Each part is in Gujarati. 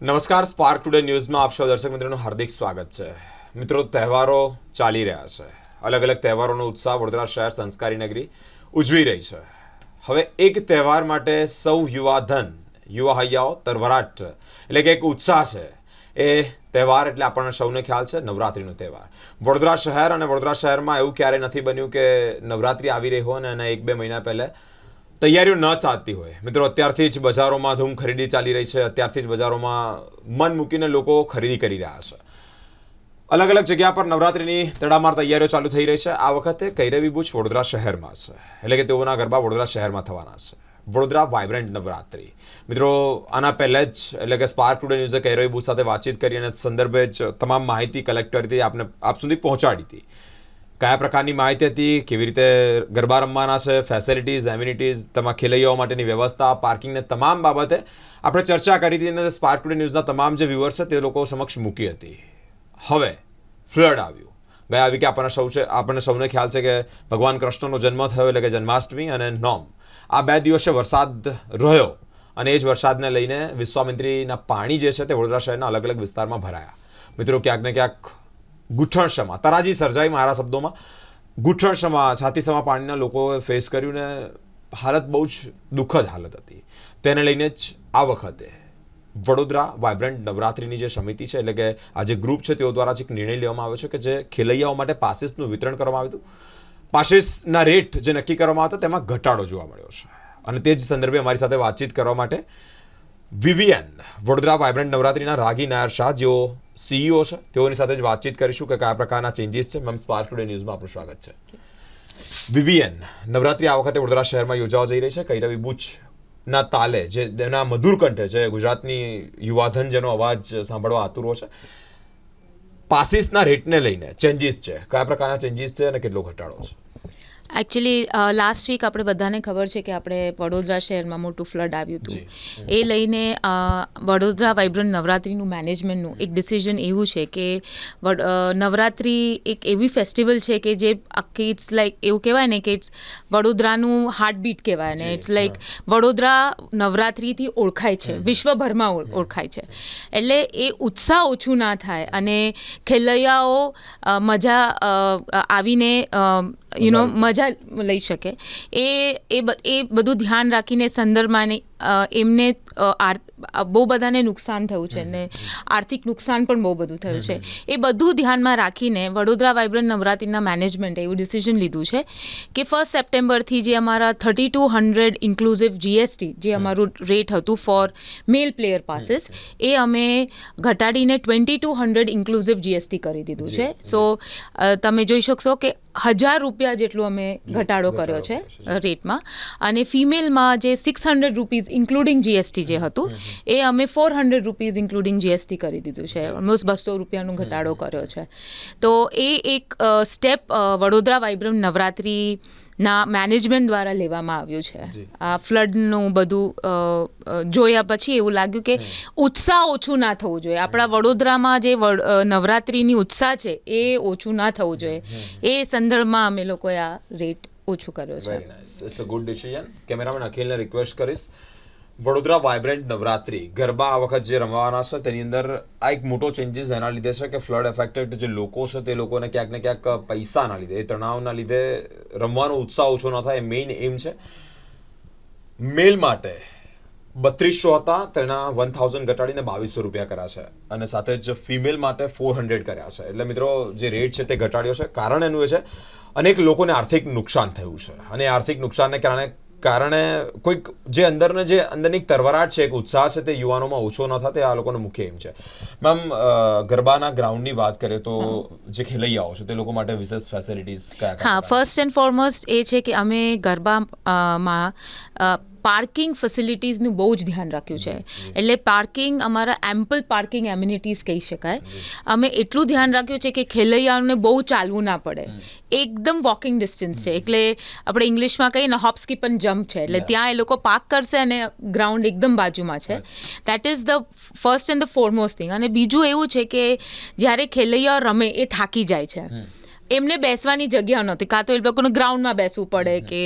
નમસ્કાર, સ્પાર્ક ટુડે ન્યૂઝમાં આપ સૌ દર્શક મિત્રોનું હાર્દિક સ્વાગત છે. મિત્રો, તહેવારો ચાલી રહ્યા છે. અલગ અલગ તહેવારોનો ઉત્સાહ વડોદરા શહેર સંસ્કારી નગરી ઉજવી રહી છે. હવે એક તહેવાર માટે સૌ યુવા હૈયાઓ તરવરાટ એટલે કે એક ઉત્સાહ છે. એ તહેવાર એટલે આપણને સૌને ખ્યાલ છે નવરાત્રિનો તહેવાર. વડોદરા શહેર અને વડોદરા શહેરમાં એવું ક્યારેય નથી બન્યું કે નવરાત્રિ આવી રહી હોય અને એના 1-2 મહિના પહેલાં તૈયારીઓ ન થતી હોય. મિત્રો, અત્યારથી જ બજારોમાં ધૂમ ખરીદી ચાલી રહી છે. અત્યારથી જ બજારોમાં મન મૂકીને લોકો ખરીદી કરી રહ્યા છે. અલગ અલગ જગ્યા પર નવરાત્રિની તડામાર તૈયારીઓ ચાલુ થઈ રહી છે. આ વખતે કૈરવી બુચ વડોદરા શહેરમાં છે, એટલે કે તેઓના ગરબા વડોદરા શહેરમાં થવાના છે. વડોદરા વાઇબ્રન્ટ નવરાત્રિ. મિત્રો, આના પહેલાં જ એટલે કે સ્પાર્ક ટુડે ન્યૂઝે કૈરવી બુચ સાથે વાતચીત કરી અને સંદર્ભે જ તમામ માહિતી કલેક્ટ કરી હતી, આપ સુધી પહોંચાડી હતી. કયા પ્રકારની માહિતી હતી, કેવી રીતે ગરબા રમવાના છે, ફેસિલિટીઝ, એમ્યુનિટીઝ, તમામ ખેલૈયાઓ માટેની વ્યવસ્થા, પાર્કિંગને તમામ બાબતે આપણે ચર્ચા કરી હતી અને સ્પાર્ક ટુડે ન્યૂઝના તમામ જે વ્યુઅર્સ છે તે લોકો સમક્ષ મૂકી હતી. હવે ફ્લડ આવ્યું. ગયા વીકે આપણને સૌને ખ્યાલ છે કે ભગવાન કૃષ્ણનો જન્મ થયો, એટલે કે જન્માષ્ટમી અને નોમ. આ 2 દિવસે વરસાદ રહ્યો અને એ જ વરસાદને લઈને વિશ્વામિત્રીના પાણી જે છે તે વડોદરા શહેરના અલગ અલગ વિસ્તારમાં ભરાયા. મિત્રો, ક્યાંક ને ક્યાંક ગુઠણસમા તરાજી સર્જાઈ. મારા શબ્દોમાં ગુઠણસમા છાતીસમા પાણીના લોકોએ ફેસ કર્યું ને હાલત બહુ જ દુઃખદ હાલત હતી. તેને લઈને જ આ વખતે વડોદરા વાઇબ્રન્ટ નવરાત્રિની જે સમિતિ છે, એટલે કે આ જે ગ્રુપ છે, તેઓ દ્વારા એક નિર્ણય લેવામાં આવ્યો છે કે જે ખેલૈયાઓ માટે પાસીસનું વિતરણ કરવામાં આવ્યું હતું, પાસીસના રેટ જે નક્કી કરવામાં આવ્યા હતા તેમાં ઘટાડો જોવા મળ્યો છે. અને તે જ સંદર્ભે અમારી સાથે વાતચીત કરવા માટે વિવિએન વડોદરા વાઇબ્રન્ટ નવરાત્રિના રાગી નાયર શાહ, જેઓ CEO છે, તેઓની સાથે જ વાતચીત કરીશું કે કયા પ્રકારના ચેન્જીસ છે. મેમ, સ્પાર્ક ટુડે ન્યૂઝમાં આપનું સ્વાગત છે. વિવિએન, નવરાત્રિ આ વખતે વડોદરા શહેરમાં યોજાવા જઈ રહી છે. કૈરવી બુચના તાલે, જે તેના મધુર કંઠે, જે ગુજરાતની યુવાધન જેનો અવાજ સાંભળવા આતુરો છે, પાસીસના રેટને લઈને ચેન્જીસ છે. કયા પ્રકારના ચેન્જીસ છે અને કેટલો ઘટાડો છે? એકચ્યુઅલી લાસ્ટ વીક આપણે બધાને ખબર છે કે આપણે વડોદરા શહેરમાં મોટું ફ્લડ આવ્યું હતું. એ લઈને વડોદરા વાઇબ્રન્ટ નવરાત્રિનું મેનેજમેન્ટનું એક ડિસિઝન એવું છે કે નવરાત્રિ એક એવી ફેસ્ટિવલ છે કે જે આખી ઇટ્સ લાઈક એવું કહેવાય ને કે ઇટ્સ વડોદરાનું હાર્ટબીટ કહેવાય ને. ઇટ્સ લાઈક વડોદરા નવરાત્રિથી ઓળખાય છે, વિશ્વભરમાં ઓળખાય છે. એટલે એ ઉત્સાહ ઓછું ના થાય અને ખેલૈયાઓ મજા આવીને મજા લઈ શકે. એ બધું ધ્યાન રાખીને સંદર્ભમાં એમને બહુ બધાને નુકસાન થયું છે ને આર્થિક નુકસાન પણ બહુ બધું થયું છે. એ બધું ધ્યાનમાં રાખીને વડોદરા વાઇબ્રન્ટ નવરાત્રિના મેનેજમેન્ટે એવું ડિસિઝન લીધું છે કે 1 સપ્ટેમ્બરથી જે અમારા 3200 ઇન્ક્લુઝિવ GST જે અમારું રેટ હતું ફોર મેલ પ્લેયર પાસીસ, એ અમે ઘટાડીને 2200 ઇન્ક્લુઝિવ GST કરી દીધું છે. સો તમે જોઈ શકશો કે 1000 રૂપિયા જેટલું અમે ઘટાડો કર્યો છે રેટમાં. અને ફિમેલમાં જે 600 રૂપીઝ ઇન્ક્લુડિંગ GST જે હતું એ અમે 400 રૂપીઝ ઇન્ક્લુડિંગ GST કરી દીધું છે. ઓલમોસ્ટ 200 રૂપિયાનો ઘટાડો કર્યો છે. તો એ એક સ્ટેપ વડોદરા વાઇબ્રન્ટ નવરાત્રિના મેનેજમેન્ટ દ્વારા લેવામાં આવ્યું છે. આ ફ્લડનું બધું જોયા પછી એવું લાગ્યું કે ઉત્સાહ ઓછું ના થવું જોઈએ. આપણા વડોદરામાં જે નવરાત્રિની ઉત્સાહ છે એ ઓછું ના થવું જોઈએ. એ સંદર્ભમાં અમે લોકોએ આ રેટ ઓછું કર્યો છે. Very nice, it's a good decision. Cameraman અખિલને રિક્વેસ્ટ કરીશ. વડોદરા વાઇબ્રન્ટ નવરાત્રિ ગરબા આ વખત જે રમવાના છે તેની અંદર આ એક મોટો ચેન્જીસ એના લીધે છે કે ફ્લડ એફેક્ટેડ જે લોકો છે તે લોકોને ક્યાંક ને ક્યાંક પૈસાના લીધે, એ તણાવના લીધે રમવાનો ઉત્સાહ ઓછો ન થાય. એ મેઇન એમ છે. મેલ માટે 3200 હતા, તેના 1000 ઘટાડીને 2200 રૂપિયા કર્યા છે અને સાથે જ ફિમેલ માટે 400 કર્યા છે. એટલે મિત્રો, જે રેટ છે તે ઘટાડ્યો છે. કારણ એનું એ છે અનેક લોકોને આર્થિક નુકસાન થયું છે અને આર્થિક નુકસાનને કારણે કોઈક જે અંદરની તરવરાટ છે, એક ઉત્સાહ છે, તે યુવાનોમાં ઓછો ન થાય, તે આ લોકોનો મુખ્ય એમ છે. મેમ, ગરબાના ગ્રાઉન્ડની વાત કરીએ તો જે ખેલૈયાઓ છે તે લોકો માટે વિશેષ ફેસિલિટીઝ કયા? હા, ફર્સ્ટ એન્ડ ફોરમોસ્ટ એ છે કે અમે ગરબામાં પાર્કિંગ ફેસિલિટીઝનું બહુ જ ધ્યાન રાખ્યું છે. એટલે પાર્કિંગ અમારા એમ્પલ પાર્કિંગ એમ્યુનિટીઝ કહી શકાય. અમે એટલું ધ્યાન રાખ્યું છે કે ખેલૈયાઓને બહુ ચાલવું ના પડે. એકદમ વોકિંગ ડિસ્ટન્સ છે. એટલે આપણે ઇંગ્લિશમાં કહીએ ને હોપ સ્કીપ એન્ડ જમ્પ છે. એટલે ત્યાં એ લોકો પાર્ક કરશે અને ગ્રાઉન્ડ એકદમ બાજુમાં છે. That is the first and the foremost thing. અને બીજું એવું છે કે જ્યારે ખેલૈયાઓ રમે એ થાકી જાય છે. એમને બેસવાની જગ્યા નહોતી, કાં તો એ લોકોને ગ્રાઉન્ડમાં બેસવું પડે કે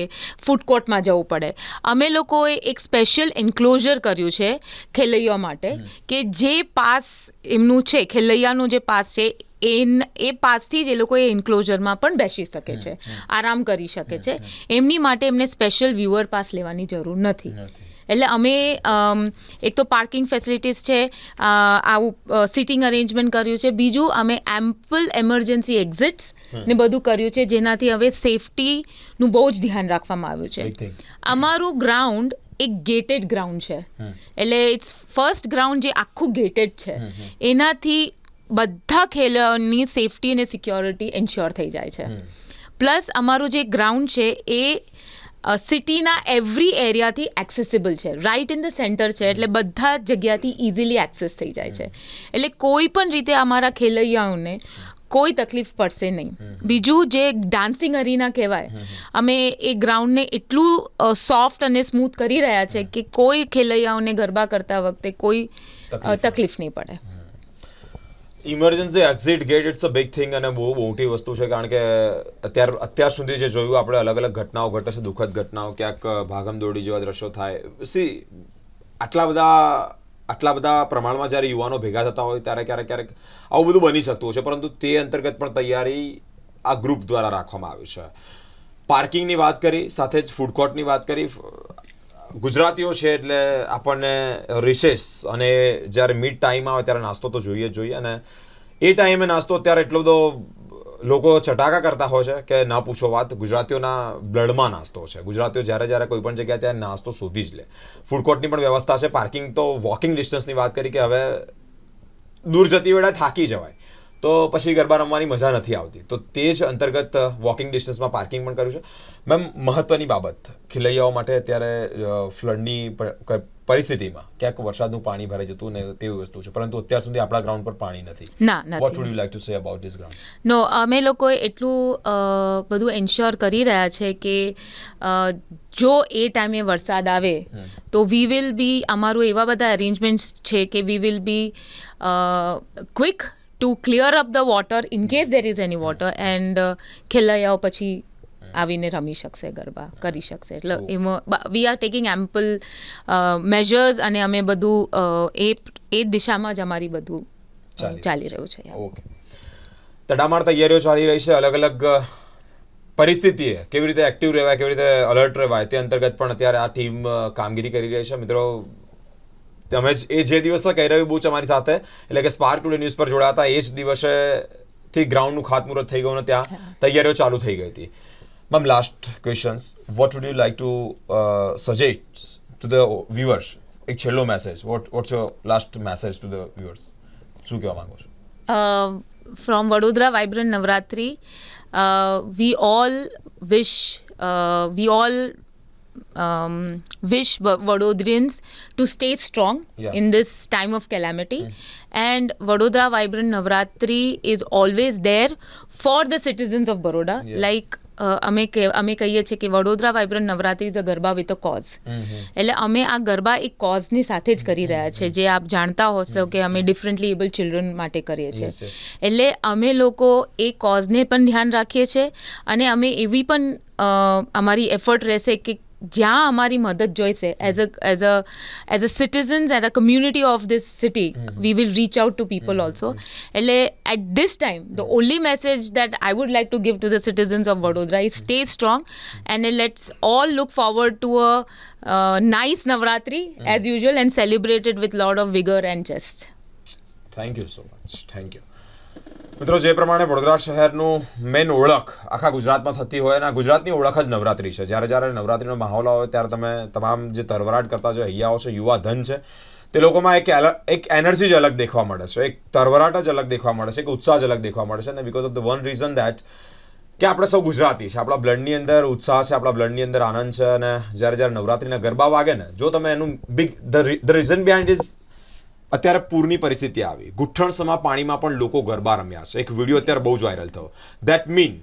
ફૂડ કોર્ટમાં જવું પડે. અમે લોકોએ એક સ્પેશિયલ એન્ક્લોઝર કર્યું છે ખેલૈયાઓ માટે, કે જે પાસ એમનું છે, ખેલૈયાનું જે પાસ છે એ પાસથી જ એ લોકો એ એન્ક્લોઝરમાં પણ બેસી શકે છે, આરામ કરી શકે છે. એમની માટે એમને સ્પેશિયલ વ્યુઅર પાસ લેવાની જરૂર નથી. એટલે અમે એક તો પાર્કિંગ ફેસિલિટીઝ છે, આવું સિટિંગ અરેન્જમેન્ટ કર્યું છે. બીજું અમે એમ્પલ એમરજન્સી એક્ઝિટ્સ ને બધું કર્યું છે, જેનાથી હવે સેફટીનું બહુ જ ધ્યાન રાખવામાં આવ્યું છે. અમારું ગ્રાઉન્ડ એક ગેટેડ ગ્રાઉન્ડ છે, એટલે ઇટ્સ ફર્સ્ટ ગ્રાઉન્ડ જે આખું ગેટેડ છે. એનાથી બધા ખેલાડીઓની સેફટી અને સિક્યોરિટી એન્શ્યોર થઈ જાય છે. પ્લસ અમારું જે ગ્રાઉન્ડ છે એ સિટીના એવરી એરિયાથી એક્સેસિબલ છે, રાઇટ ઇન ધ સેન્ટર છે, એટલે બધા જગ્યાથી ઇઝીલી એક્સેસ થઈ જાય છે. એટલે કોઈ પણ રીતે અમારા ખેલૈયાઓને કોઈ તકલીફ પડશે નહીં. બીજું જે ડાન્સિંગ અરીના કહેવાય, અમે એ ગ્રાઉન્ડને એટલું સોફ્ટ અને સ્મૂથ કરી રહ્યા છે કે કોઈ ખેલૈયાઓને ગરબા કરતા વખતે કોઈ તકલીફ નહીં પડે. Emergency exit gate it's a big thing અને બહુ મોટી વસ્તુ છે, કારણ કે અત્યાર સુધી જે જોયું આપણે અલગ અલગ ઘટનાઓ ઘટે છે, દુઃખદ ઘટનાઓ, ક્યાંક ભાગમદોડી જેવા દ્રશ્યો થાય. આટલા બધા પ્રમાણમાં જ્યારે યુવાનો ભેગા થતા હોય ત્યારે ક્યારેક આવું બધું બની શકતું હોય છે, પરંતુ તે અંતર્ગત પણ તૈયારી આ ગ્રુપ દ્વારા રાખવામાં આવી છે. પાર્કિંગની વાત કરી, સાથે જ ફૂડ કોર્ટની વાત કરી. ગુજરાતીઓ છે એટલે આપણને રિસેસ અને જ્યારે મિડ ટાઈમ આવે ત્યારે નાસ્તો તો જોઈએ જ જોઈએ, અને એ ટાઈમે નાસ્તો ત્યારે એટલો બધો લોકો ચટાકા કરતા હોય છે કે ના પૂછો વાત. ગુજરાતીઓના બ્લડમાં નાસ્તો છે. ગુજરાતીઓ જ્યારે કોઈ પણ જગ્યાએ ત્યાં નાસ્તો શોધી જ લે. ફૂડ કોર્ટની પણ વ્યવસ્થા છે. પાર્કિંગ તો વોકિંગ ડિસ્ટન્સની વાત કરી કે હવે દૂર જતી વેળાએ થાકી જવાય તો પછી ગરબા રમવાની મજા નથી આવતી, તો તે જ અંતર્ગત વોકિંગ ડિસ્ટન્સમાં પાર્કિંગ પણ કર્યું છે. મેમ, મહત્વની બાબત ખેલૈયાઓ માટે અત્યારે ફ્લડની પરિસ્થિતિમાં ક્યાંક વરસાદનું પાણી ભરાઈ જતું ને તેવી વસ્તુ છે, પરંતુ અત્યાર સુધી આપણા ગ્રાઉન્ડ પર પાણી નથી. What would you like to say about this ground? No, અમે લોકોએ એટલું બધું એન્શ્યોર કરી રહ્યા છે કે જો એ ટાઈમે વરસાદ આવે તો વી વિલ બી, અમારું એવા બધા અરેન્જમેન્ટ્સ છે કે we will be quick to clear up the water in case there is any water, and ખેલૈયાઓ પછી આવીને રમી શકશે, ગરબા કરી શકશે. એટલે એમાં we are taking ample measures, અને અમે બધું એ દિશામાં જ અમારી બધું ચાલી રહ્યું છે. ઓકે, તડામાર તૈયારીઓ ચાલી રહી છે. અલગ અલગ પરિસ્થિતિએ કેવી રીતે એક્ટિવ રહેવાય, કેવી રીતે અલર્ટ રહેવાય, તે અંતર્ગત પણ અત્યારે આ ટીમ કામગીરી કરી રહી છે. મિત્રો, તમે એ જે દિવસ કહી રહ્યું બુચ અમારી સાથે, એટલે કે સ્પાર્ક ટુડે ન્યૂઝ પર જોડાતા એ જ દિવસેથી ગ્રાઉન્ડનું ખાતમુહૂર્ત થઈ ગયું અને ત્યાં તૈયારીઓ ચાલુ થઈ ગઈ હતી. Ma'am, last questions, vote would you like two suggest to the viewers? એક છેલ્લો message, what's your last message to the viewers? શું કહેવા માંગો છો? From Vadodara Vibrant Navratri, we all wish Vadodarians to stay strong in this time of calamity. And Vadodara Vibrant Navratri is always there for the citizens of Baroda. Like અમે કહીએ છીએ કે Vadodara vibrant Navratri is a garba with a cause. એટલે અમે આ ગરબા એક કોઝની સાથે જ કરી રહ્યા છે, જે આપ જાણતા હશો કે અમે ડિફરન્ટલી એબલ ચિલ્ડ્રન માટે કરીએ છીએ. એટલે અમે લોકો એ કોઝને પણ ધ્યાન રાખીએ છીએ, અને અમે એવી પણ અમારી એફર્ટ રહેશે કે જ્યાં અમારી મદદ જોઈશે as a citizens as a community of this city, we will reach out to people also. એટલે at this time the only message that I would like to give to the citizens of Vadodara is stay strong, and let's all look forward to a nice Navratri as usual, and celebrated with lot of vigour and zest. Thank you so much. Thank you. મિત્રો, જે પ્રમાણે વડોદરા શહેરનું મેઇન ઓળખ આખા ગુજરાતમાં થતી હોય, અને આ ગુજરાતની ઓળખ જ નવરાત્રી છે. જ્યારે નવરાત્રીનો માહોલ આવે ત્યારે તમે તમામ જે તરવરાટ કરતા જે હૈયાઓ છે, યુવા ધન છે, તે લોકોમાં એક એનર્જી જ અલગ દેખવા મળે છે, એક તરવરાટ જ અલગ દેખવા મળે છે, એક ઉત્સાહ જ અલગ દેખવા મળે છે. અને because of the one reason that કે આપણે સૌ ગુજરાતી છે, આપણા બ્લડની અંદર ઉત્સાહ છે, આપણા બ્લડની અંદર આનંદ છે. અને જ્યારે નવરાત્રીના ગરબા વાગે ને, જો તમે એનું ધ રીઝન બિહાઇન્ડ ઇઝ, અત્યારે પૂરની પરિસ્થિતિ આવી, ગુઠ્ઠણસમા પાણીમાં પણ લોકો ગરબા રમ્યા છે. એક વિડીયો અત્યારે બહુ જ વાયરલ થયો. દેટ મીન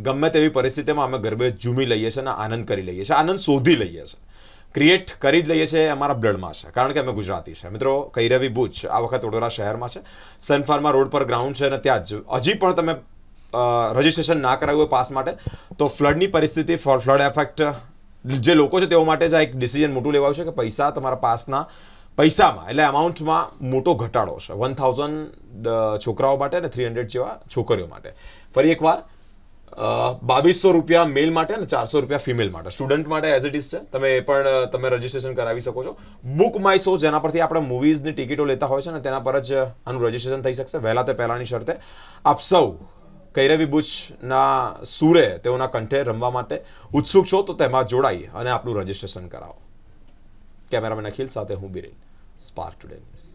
ગમે તેવી પરિસ્થિતિમાં અમે ગરબે ઝૂમી લઈએ છીએ અને આનંદ કરી લઈએ છીએ, આનંદ શોધી લઈએ છીએ, ક્રિએટ કરી જ લઈએ છીએ. અમારા બ્લડમાં છે, કારણ કે અમે ગુજરાતી છે. મિત્રો, કૈરવી બુચ આ વખત વડોદરા શહેરમાં છે, સન ફાર્મા રોડ પર ગ્રાઉન્ડ છે, અને ત્યાં જ હજી પણ તમે રજિસ્ટ્રેશન ના કરાવ્યું હોય પાસ માટે તો ફ્લડની પરિસ્થિતિ ફ્લડ એફેક્ટ જે લોકો છે તેઓ માટે જ આ એક ડિસિઝન મોટું લેવાયું છે કે પૈસા તમારા પાસના પૈસામાં એટલે અમાઉન્ટમાં મોટો ઘટાડો છે 1000 છોકરાઓ માટે અને 300 જેવા છોકરીઓ માટે. ફરી એકવાર 2200 રૂપિયા મેલ માટે અને 400 રૂપિયા ફિમેલ માટે. સ્ટુડન્ટ માટે એઝ ઇટ ઇઝ છે, તમે એ પણ તમે રજિસ્ટ્રેશન કરાવી શકો છો. બુક માય શો જેના પરથી આપણે મૂવીઝની ટિકિટો લેતા હોય છે ને તેના પર જ આનું રજિસ્ટ્રેશન થઈ શકશે વહેલા તે પહેલાંની શરતે. આપ સૌ કૈરવી બુચના સૂરે તેઓના કંઠે રમવા માટે ઉત્સુક છો તો તેમાં જોડાઈ અને આપનું રજિસ્ટ્રેશન કરાવો. કેમેરામેન અખિલ સાથે હું બિરેન, સ્પાર્ક ટુડે ન્યૂઝ.